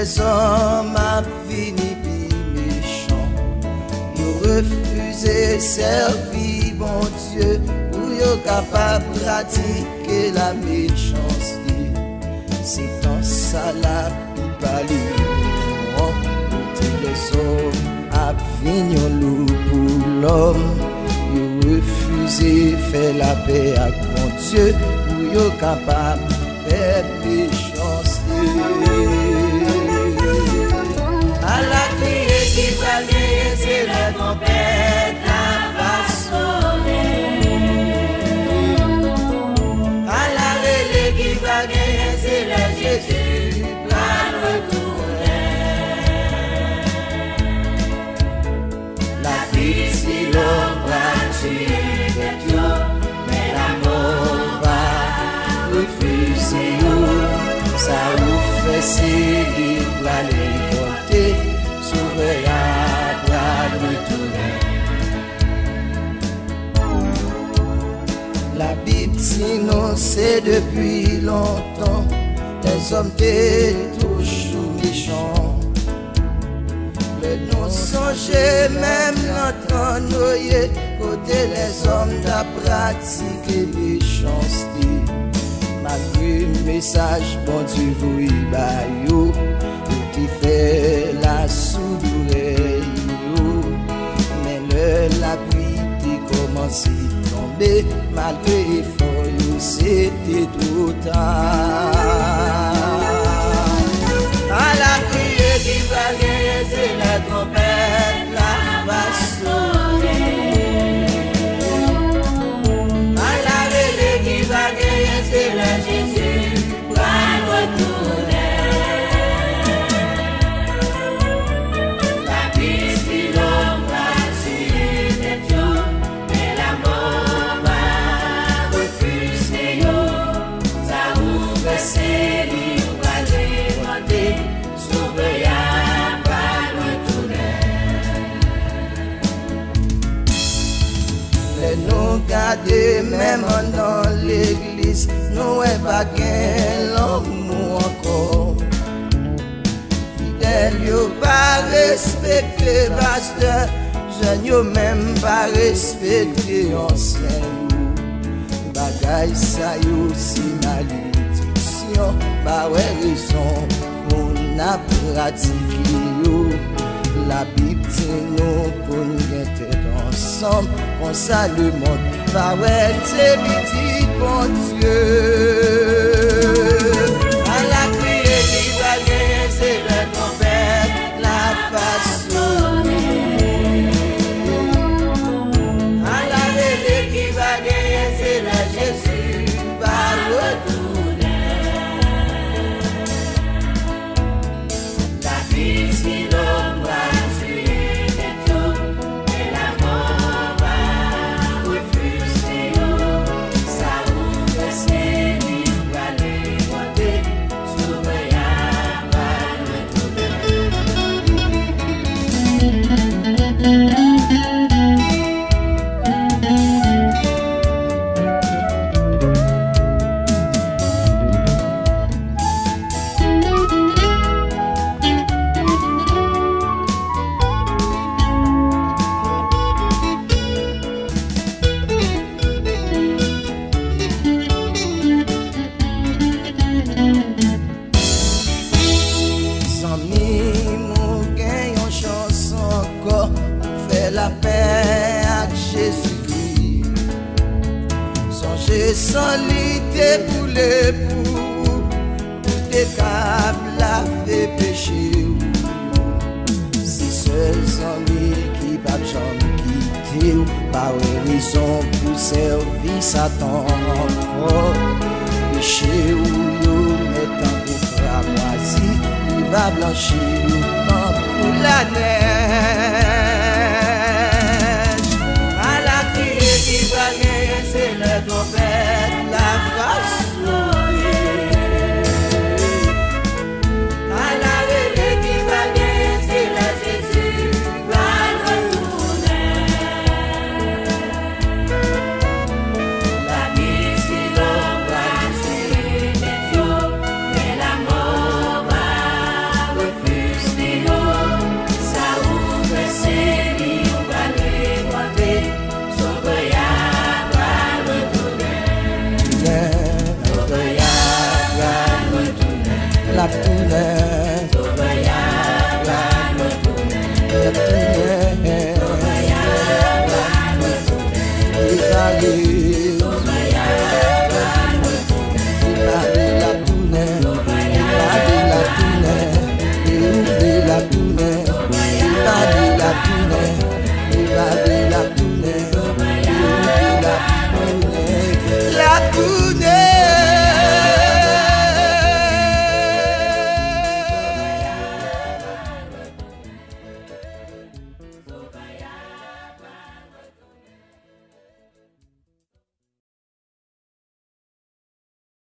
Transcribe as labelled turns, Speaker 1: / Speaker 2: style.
Speaker 1: les hommes a fini pi méchant. Ils refusé servir bon Dieu pour yo capable pratiquer la méchanceté. C'est dans ça la pipali les hommes a fini loup pour l'homme. Ils refusé faire la paix à bon Dieu pour yo capable faire méchanceté. À la criée qui va gagner, c'est la tempête, la va sonner. À la relais qui va gagner, c'est le Jésus, va retourner. La vie, si l'on va tuer de Dieu, mais l'amour va refuser. Ça vous fait si vous allez porter, sauver à la retourner. La Bible sinon c'est depuis longtemps, les hommes étaient toujours méchants. Le non songer même notre noyer, côté les hommes d'a pratiqué méchanceté. Malgré le message, bon Dieu vous y bayou, qui fait la soudure, mais la pluie commence à tomber, malgré l'effort, c'était trop tard. À la prière qui va gagner, c'est la trompette, la va sonner. À la relais qui va gagner, c'est le Jésus, va retourner. La vie, si l'homme va tuer des Dieu, mais la mort va refuser. Ça ouvre ses livres, va demander, sauver à pas retourner. Les nous garder même dans l'église, nous n'est pas gain l'amour encore. Fidèle, yo pas respecter pasteur, jeune yo même pas respecter ancien. Bagay sa yo si malédiction, pas raison pour n'a pratiquer yo. La Bible dit nous pour nous être ensemble, on ça le monde va être petit bon Dieu. À la criée qui va gagner, c'est la trompette, la va sonner. À la relais qui va gagner, c'est la Jésus, va retourner. La vie, si l'homme va tuer des Dieu, et la mort va refuser. Ça ouvre ses livres, va les monter, sauver à pas la paix à Jésus-Christ. Songez sans l'idée pour l'époux, tout est capable la fait pécher. Si seuls amis qui va jamais quitter, par raison pour servir Satan encore. Péché ou yo mettant pour cramoisi, il va blanchir pour la neige. C'est le trompette, la va sonner. À la relais qui va gagner, c'est le Jésus, va retourner. La vie, si l'homme va tuer des Dieu, mais la mort va refuser. tourner